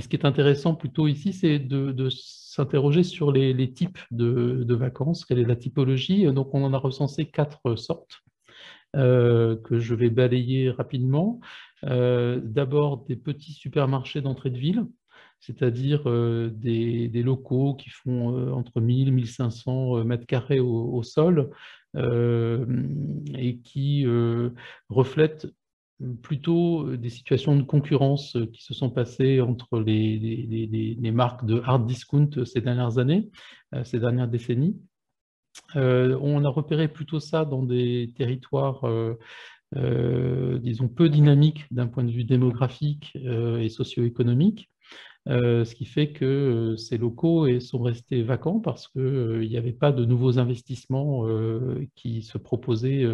ce qui est intéressant plutôt ici, c'est de s'interroger sur les types de vacances, quelle est la typologie. Donc, on en a recensé 4 sortes que je vais balayer rapidement. D'abord, des petits supermarchés d'entrée de ville, c'est-à-dire des locaux qui font entre 1000 et 1500 mètres carrés au sol et qui reflètent plutôt des situations de concurrence qui se sont passées entre les marques de hard discount ces dernières années, ces dernières décennies. On a repéré plutôt ça dans des territoires disons, peu dynamiques d'un point de vue démographique et socio-économique. Ce qui fait que ces locaux sont restés vacants parce qu'il n'y avait pas de nouveaux investissements qui se proposaient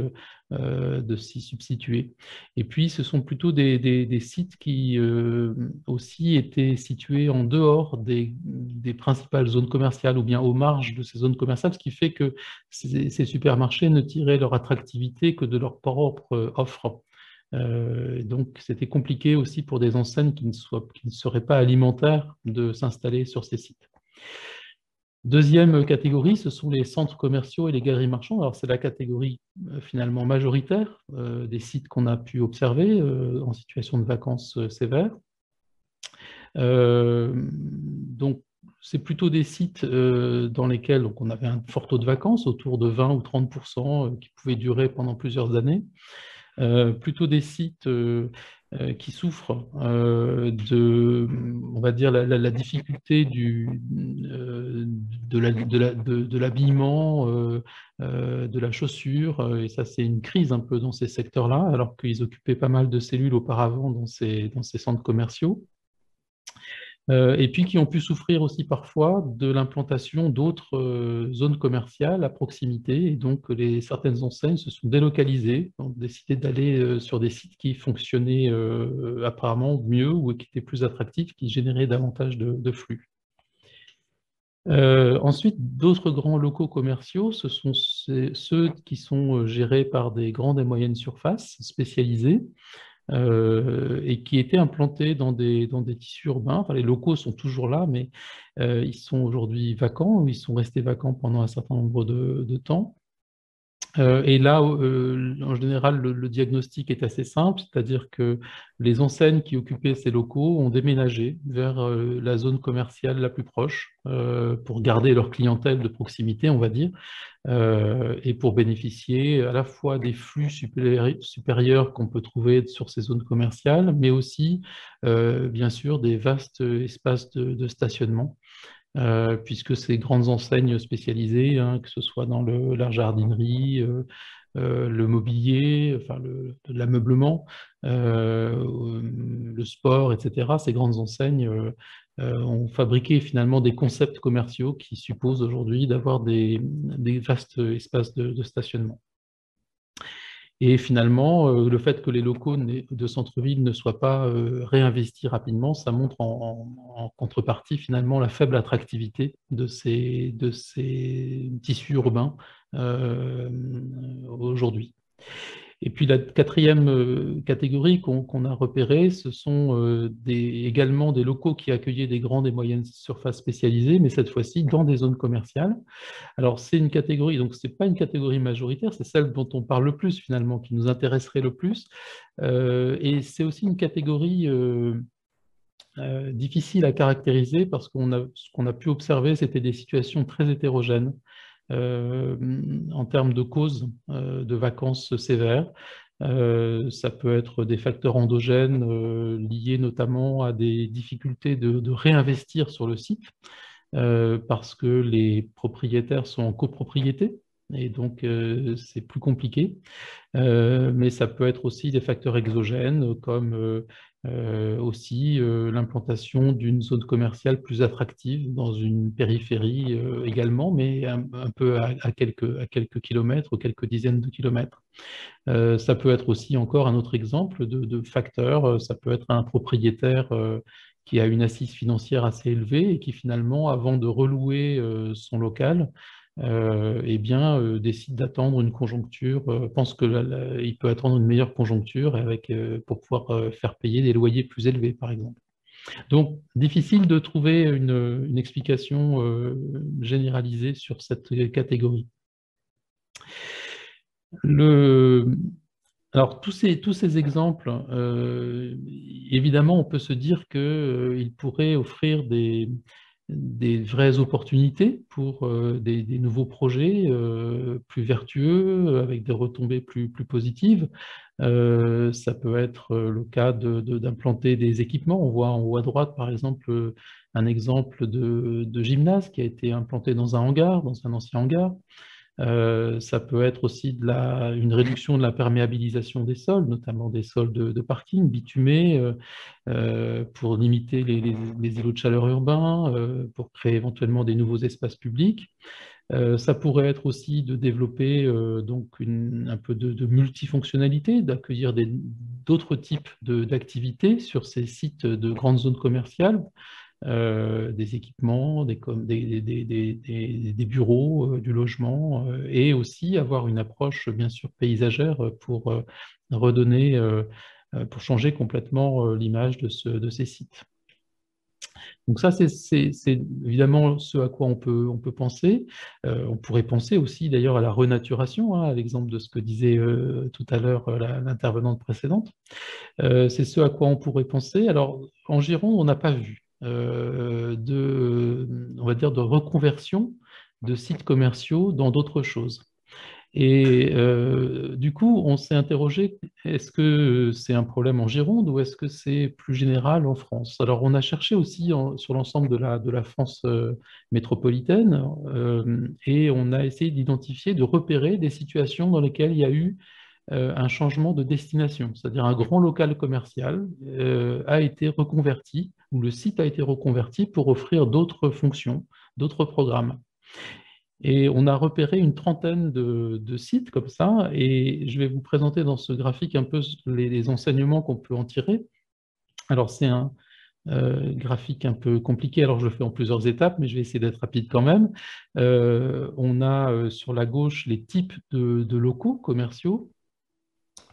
de s'y substituer. Et puis, ce sont plutôt des sites qui aussi étaient situés en dehors des principales zones commerciales ou bien aux marges de ces zones commerciales, ce qui fait que ces supermarchés ne tiraient leur attractivité que de leur propre offre. Donc, c'était compliqué aussi pour des enseignes qui ne seraient pas alimentaires de s'installer sur ces sites. Deuxième catégorie, ce sont les centres commerciaux et les galeries marchandes. Alors, c'est la catégorie finalement majoritaire des sites qu'on a pu observer en situation de vacances sévères. Donc, c'est plutôt des sites dans lesquels on avait un fort taux de vacances, autour de 20 ou 30%, qui pouvaient durer pendant plusieurs années. plutôt des sites qui souffrent on va dire, la difficulté de l'habillement, de la chaussure, et ça c'est une crise un peu dans ces secteurs-là, alors qu'ils occupaient pas mal de cellules auparavant dans ces centres commerciaux. Et puis qui ont pu souffrir aussi parfois de l'implantation d'autres zones commerciales à proximité. Et donc, certaines enseignes se sont délocalisées, ont décidé d'aller sur des sites qui fonctionnaient apparemment mieux ou qui étaient plus attractifs, qui généraient davantage de flux. Ensuite, d'autres grands locaux commerciaux, ce sont ceux qui sont gérés par des grandes et moyennes surfaces spécialisées, et qui étaient implantés dans des tissus urbains. Enfin, les locaux sont toujours là, mais ils sont aujourd'hui vacants, ou ils sont restés vacants pendant un certain nombre de temps. Et là, en général, le diagnostic est assez simple, c'est-à-dire que les enseignes qui occupaient ces locaux ont déménagé vers la zone commerciale la plus proche pour garder leur clientèle de proximité, on va dire, et pour bénéficier à la fois des flux supérieurs qu'on peut trouver sur ces zones commerciales, mais aussi, bien sûr, des vastes espaces de stationnement. Puisque ces grandes enseignes spécialisées, hein, que ce soit dans la jardinerie, le mobilier, enfin l'ameublement, le sport, etc., ces grandes enseignes ont fabriqué finalement des concepts commerciaux qui supposent aujourd'hui d'avoir des vastes espaces de stationnement. Et finalement, le fait que les locaux de centre-ville ne soient pas réinvestis rapidement, ça montre en contrepartie finalement la faible attractivité de ces tissus urbains aujourd'hui. Et puis la quatrième catégorie qu'on a repérée, ce sont également des locaux qui accueillaient des grandes et moyennes surfaces spécialisées, mais cette fois-ci dans des zones commerciales. Alors c'est une catégorie, donc ce n'est pas une catégorie majoritaire, c'est celle dont on parle le plus finalement, qui nous intéresserait le plus. Et c'est aussi une catégorie difficile à caractériser parce ce qu'on a pu observer, c'était des situations très hétérogènes. En termes de causes de vacances sévères. Ça peut être des facteurs endogènes liés notamment à des difficultés de réinvestir sur le site parce que les propriétaires sont en copropriété et donc c'est plus compliqué. Mais ça peut être aussi des facteurs exogènes comme aussi l'implantation d'une zone commerciale plus attractive dans une périphérie également, mais un peu à quelques kilomètres ou quelques dizaines de kilomètres. Ça peut être aussi encore un autre exemple de facteurs. Ça peut être un propriétaire qui a une assise financière assez élevée et qui finalement, avant de relouer son local, eh bien, décide d'attendre une conjoncture, pense qu'il peut attendre une meilleure conjoncture pour pouvoir faire payer des loyers plus élevés, par exemple. Donc, difficile de trouver une explication généralisée sur cette catégorie. Alors, tous ces exemples, évidemment, on peut se dire qu'ils pourraient offrir des vraies opportunités pour des nouveaux projets plus vertueux, avec des retombées plus positives. Ça peut être le cas d'implanter des équipements. On voit en haut à droite, par exemple, un exemple de gymnase qui a été implanté dans un hangar, dans un ancien hangar. Ça peut être aussi une réduction de la perméabilisation des sols, notamment des sols de parking bitumés, pour limiter les îlots de chaleur urbains, pour créer éventuellement des nouveaux espaces publics. Ça pourrait être aussi de développer donc un peu de multifonctionnalité, d'accueillir d'autres types d'activités sur ces sites de grandes zones commerciales. Des équipements, des bureaux, du logement, et aussi avoir une approche bien sûr paysagère pour redonner, pour changer complètement l'image de ces sites. Donc ça, c'est évidemment ce à quoi on peut penser. On pourrait penser aussi d'ailleurs à la renaturation, hein, à l'exemple de ce que disait tout à l'heure l'intervenante précédente. C'est ce à quoi on pourrait penser. Alors, en Gironde, on n'a pas vu on va dire, de reconversion de sites commerciaux dans d'autres choses. Et du coup, on s'est interrogé, est-ce que c'est un problème en Gironde ou est-ce que c'est plus général en France? Alors, on a cherché aussi sur l'ensemble de la France métropolitaine et on a essayé d'identifier, de repérer des situations dans lesquelles il y a eu un changement de destination, c'est-à-dire un grand local commercial a été reconverti, ou le site a été reconverti pour offrir d'autres fonctions, d'autres programmes. Et on a repéré une trentaine de sites comme ça, et je vais vous présenter dans ce graphique un peu les enseignements qu'on peut en tirer. Alors c'est un graphique un peu compliqué, alors je le fais en plusieurs étapes, mais je vais essayer d'être rapide quand même. On a sur la gauche les types de locaux commerciaux,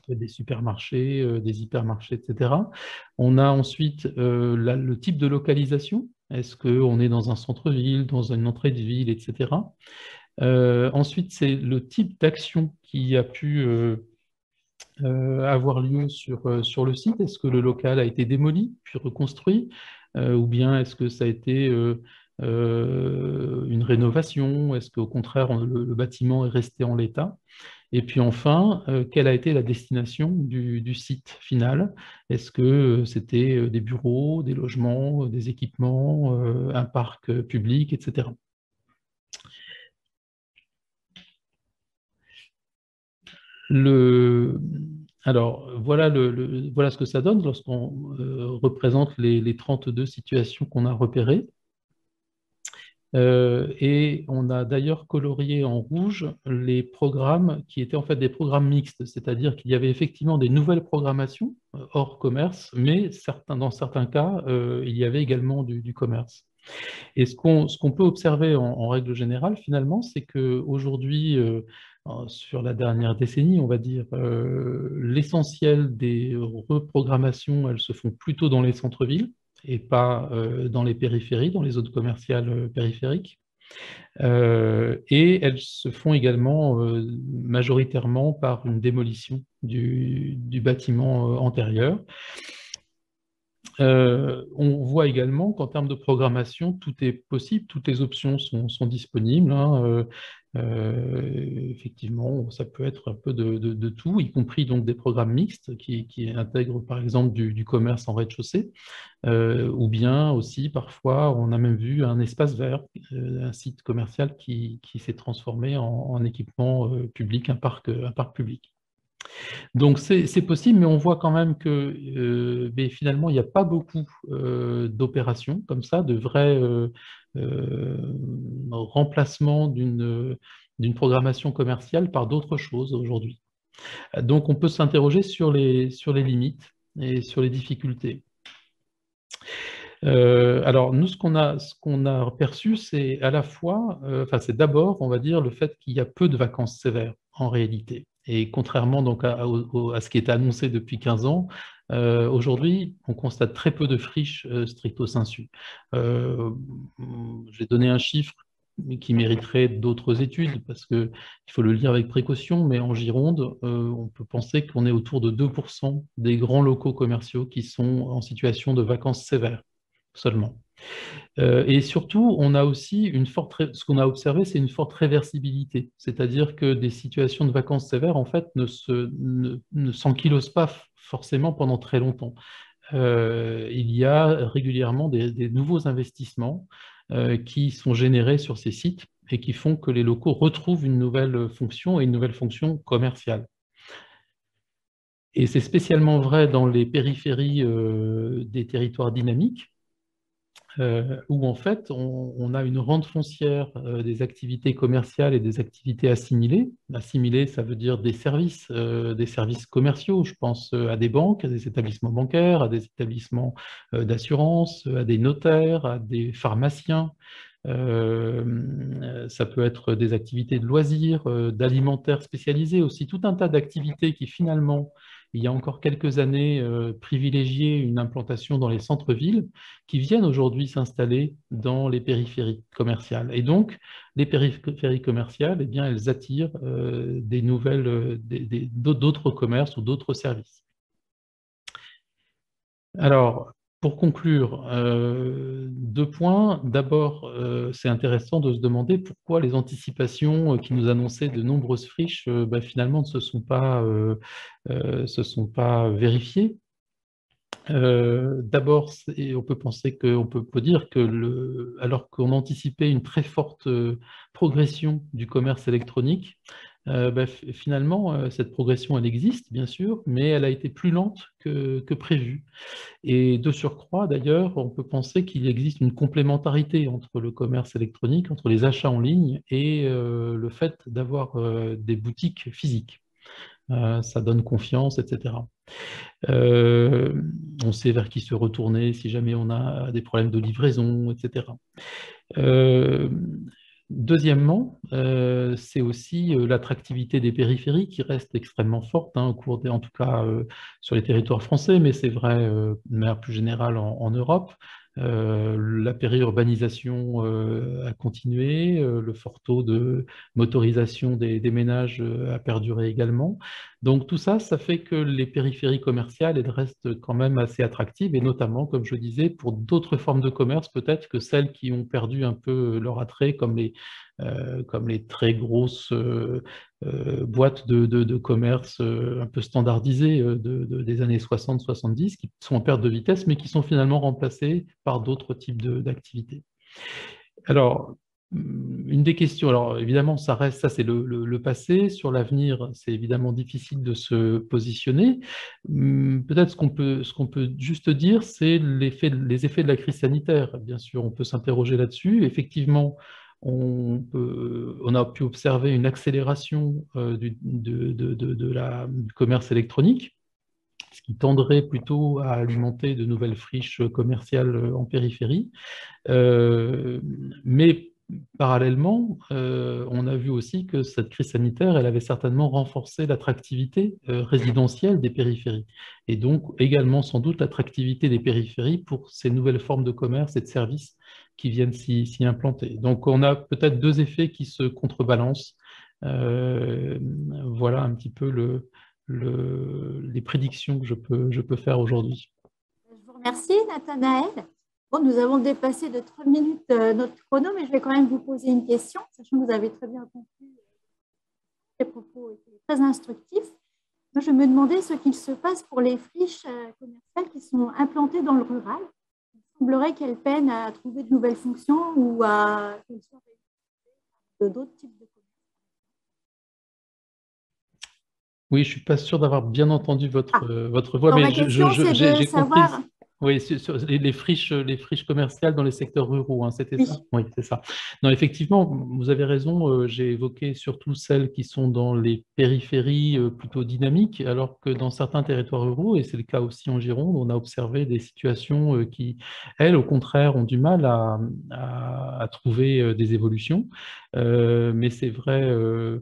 des supermarchés, des hypermarchés, etc. On a ensuite le type de localisation. Est-ce qu'on est dans un centre-ville, dans une entrée de ville, etc. Ensuite, c'est le type d'action qui a pu avoir lieu sur le site. Est-ce que le local a été démoli, puis reconstruit, ou bien est-ce que ça a été une rénovation? Est-ce qu'au contraire, le bâtiment est resté en l'état? Et puis enfin, quelle a été la destination du site final? Est-ce que c'était des bureaux, des logements, des équipements, un parc public, etc. Alors, voilà, voilà ce que ça donne lorsqu'on représente les 32 situations qu'on a repérées. Et on a d'ailleurs colorié en rouge les programmes qui étaient en fait des programmes mixtes, c'est-à-dire qu'il y avait effectivement des nouvelles programmations hors commerce, mais dans certains cas, il y avait également du commerce. Et ce qu'on peut observer en règle générale, finalement, c'est qu'aujourd'hui, sur la dernière décennie, on va dire, l'essentiel des reprogrammations, elles se font plutôt dans les centres-villes et pas dans les périphéries, dans les zones commerciales périphériques. Et elles se font également majoritairement par une démolition du bâtiment antérieur. On voit également qu'en termes de programmation, tout est possible, toutes les options sont disponibles, hein. Effectivement, ça peut être un peu de tout, y compris donc des programmes mixtes qui intègrent par exemple du commerce en rez-de-chaussée, ou bien aussi parfois on a même vu un espace vert, un site commercial qui s'est transformé en équipement public, un parc public. Donc c'est possible, mais on voit quand même que finalement, il n'y a pas beaucoup d'opérations comme ça, de vrais remplacements d'une programmation commerciale par d'autres choses aujourd'hui. Donc on peut s'interroger sur les limites et sur les difficultés. Alors nous, ce qu'on a perçu, c'est à la fois, c'est d'abord, on va dire, le fait qu'il y a peu de vacances sévères en réalité. Et contrairement donc à ce qui est annoncé depuis 15 ans, aujourd'hui, on constate très peu de friches stricto sensu. Je vais donner un chiffre qui mériterait d'autres études, parce qu'il faut le lire avec précaution, mais en Gironde, on peut penser qu'on est autour de 2% des grands locaux commerciaux qui sont en situation de vacances sévères seulement. Et surtout, on a aussi ce qu'on a observé, c'est une forte réversibilité, c'est-à-dire que des situations de vacances sévères, en fait, ne s'ankylosent pas forcément pendant très longtemps. Il y a régulièrement des nouveaux investissements qui sont générés sur ces sites et qui font que les locaux retrouvent une nouvelle fonction et une nouvelle fonction commerciale. Et c'est spécialement vrai dans les périphéries des territoires dynamiques, où en fait on a une rente foncière des activités commerciales et des activités assimilées. Assimilées, ça veut dire des services commerciaux. Je pense à des banques, à des établissements bancaires, à des établissements d'assurance, à des notaires, à des pharmaciens. Ça peut être des activités de loisirs, d'alimentaire spécialisés aussi, tout un tas d'activités qui finalement, il y a encore quelques années, privilégiaient une implantation dans les centres-villes, qui viennent aujourd'hui s'installer dans les périphéries commerciales. Et donc, les périphéries commerciales, eh bien, elles attirent d'autres commerces ou d'autres services. Alors, Pour conclure, 2 points. D'abord, c'est intéressant de se demander pourquoi les anticipations qui nous annonçaient de nombreuses friches, finalement, ne se sont pas vérifiées. D'abord, on peut penser qu'on peut dire que alors qu'on anticipait une très forte progression du commerce électronique, finalement, cette progression, elle existe, bien sûr, mais elle a été plus lente que prévu. Et de surcroît, d'ailleurs, on peut penser qu'il existe une complémentarité entre le commerce électronique, entre les achats en ligne et le fait d'avoir des boutiques physiques. Ça donne confiance, etc. On sait vers qui se retourner si jamais on a des problèmes de livraison, etc. Euh, Deuxièmement, c'est aussi l'attractivité des périphéries qui reste extrêmement forte au cours en tout cas sur les territoires français, mais c'est vrai de manière plus générale en Europe. La périurbanisation a continué, le fort taux de motorisation des ménages a perduré également. Donc tout ça, ça fait que les périphéries commerciales, elles restent quand même assez attractives, et notamment, comme je disais, pour d'autres formes de commerce, peut-être que celles qui ont perdu un peu leur attrait, comme les très grosses boîtes de commerce un peu standardisées des années 60-70, qui sont en perte de vitesse, mais qui sont finalement remplacées par d'autres types d'activités. Alors, une des questions, alors évidemment, ça c'est le passé. Sur l'avenir, c'est évidemment difficile de se positionner. Peut-être ce qu'on peut juste dire, c'est les effets de la crise sanitaire. Bien sûr, on peut s'interroger là-dessus. Effectivement, on a pu observer une accélération du commerce électronique, ce qui tendrait plutôt à alimenter de nouvelles friches commerciales en périphérie. Euh, mais parallèlement, on a vu aussi que cette crise sanitaire, elle avait certainement renforcé l'attractivité résidentielle des périphéries, et donc également sans doute l'attractivité des périphéries pour ces nouvelles formes de commerce et de services qui viennent s'y implanter. Donc on a peut-être 2 effets qui se contrebalancent. Euh, voilà un petit peu les prédictions que je peux faire aujourd'hui. Je vous remercie, Nathanaël. Bon, nous avons dépassé de 3 minutes notre chrono, mais je vais quand même vous poser une question, sachant que vous avez très bien compris. Les propos étaient très instructifs. Moi, je me demandais ce qu'il se passe pour les friches commerciales qui sont implantées dans le rural. Il semblerait qu'elles peinent à trouver de nouvelles fonctions ou à qu'elles soient de d'autres types de commerces. Oui, je suis pas sûr d'avoir bien entendu Ah, votre voix, alors mais ma question, c'est de j'ai compris. savoir… Oui, sur les friches commerciales dans les secteurs ruraux, hein, c'était ça? Oui, Oui, c'est ça. Non, effectivement, vous avez raison, j'ai évoqué surtout celles qui sont dans les périphéries plutôt dynamiques, alors que dans certains territoires ruraux, et c'est le cas aussi en Gironde, on a observé des situations qui, elles, au contraire, ont du mal à trouver des évolutions. Mais c'est vrai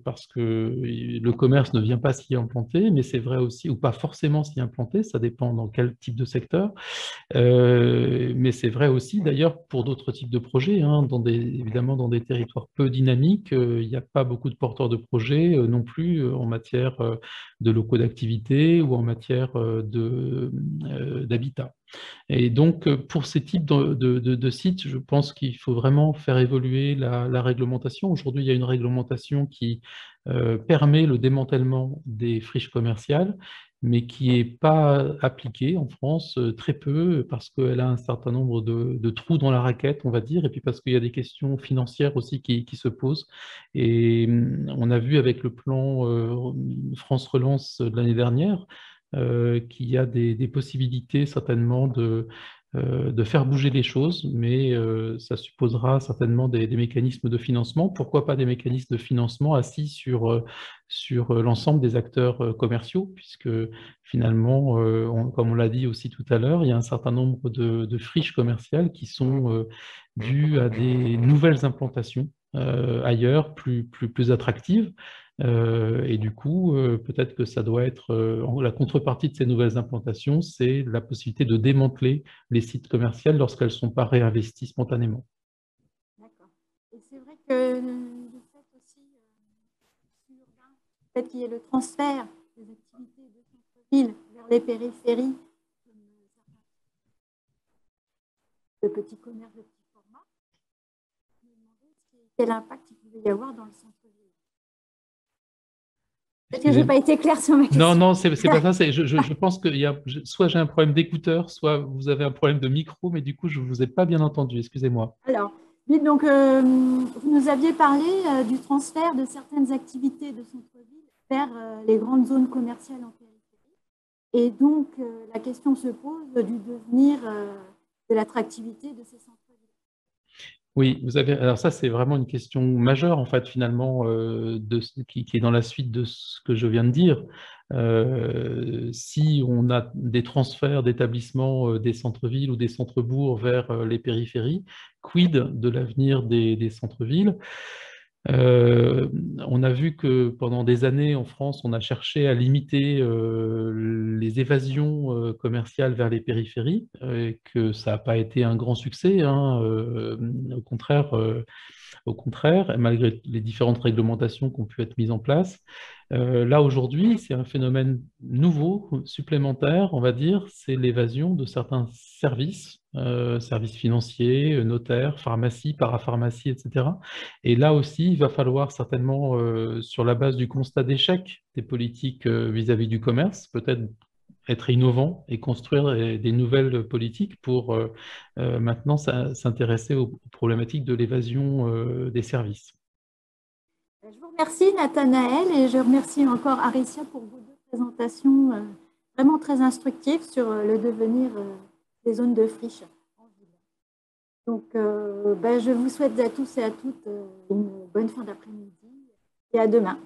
parce que le commerce ne vient pas s'y implanter, mais c'est vrai aussi, ou pas forcément s'y implanter, ça dépend dans quel type de secteur. Mais c'est vrai aussi d'ailleurs pour d'autres types de projets, évidemment dans des territoires peu dynamiques, il n'y a pas beaucoup de porteurs de projets non plus en matière de locaux d'activité ou en matière d'habitat. Et donc, pour ces types de sites, je pense qu'il faut vraiment faire évoluer la réglementation. Aujourd'hui, il y a une réglementation qui permet le démantèlement des friches commerciales, mais qui n'est pas appliquée en France, très peu, parce qu'elle a un certain nombre de trous dans la raquette, on va dire, et puis parce qu'il y a des questions financières aussi qui se posent. Et on a vu avec le plan France Relance de l'année dernière, qu'il y a des possibilités certainement de faire bouger les choses, mais ça supposera certainement des mécanismes de financement. Pourquoi pas des mécanismes de financement assis sur l'ensemble des acteurs commerciaux, puisque finalement, comme on l'a dit aussi tout à l'heure, il y a un certain nombre de friches commerciales qui sont dues à des nouvelles implantations ailleurs, plus attractives. Et du coup, peut-être que ça doit être la contrepartie de ces nouvelles implantations, c'est la possibilité de démanteler les sites commerciaux lorsqu'elles ne sont pas réinvesties spontanément. d'accord. Et c'est vrai que le fait aussi le fait qu'il y ait le transfert des activités de centre-ville vers les périphéries, de petits commerces de petit format. Je me demandais quel impact il pouvait y avoir dans le centre-ville. Peut-être que je n'ai pas été claire sur ma question. Non, c'est pas ça. Je pense que soit j'ai un problème d'écouteur, soit vous avez un problème de micro, mais du coup, je ne vous ai pas bien entendu. Excusez-moi. Alors, oui, donc, vous nous aviez parlé du transfert de certaines activités de centre-ville vers les grandes zones commerciales en périphérie. Et donc, la question se pose du devenir de l'attractivité de ces centres-villes. Oui, alors ça, c'est vraiment une question majeure, en fait, finalement, qui est dans la suite de ce que je viens de dire. Si on a des transferts d'établissements des centres-villes ou des centres-bourgs vers les périphéries, quid de l'avenir des centres-villes? On a vu que pendant des années en France, on a cherché à limiter les évasions commerciales vers les périphéries, et que ça n'a pas été un grand succès, hein, au contraire, malgré les différentes réglementations qui ont pu être mises en place. Là, aujourd'hui, c'est un phénomène nouveau, supplémentaire, on va dire, c'est l'évasion de certains services, services financiers, notaires, pharmacie, parapharmacie, etc. Et là aussi, il va falloir certainement, sur la base du constat d'échec des politiques vis-à-vis du commerce, peut-être être innovant et construire des nouvelles politiques pour maintenant s'intéresser aux problématiques de l'évasion des services. Je vous remercie, Nathanaël, et je remercie encore Aricia pour vos deux présentations vraiment très instructives sur le devenir des zones de friche en ville. Donc, je vous souhaite à tous et à toutes une bonne fin d'après-midi et à demain.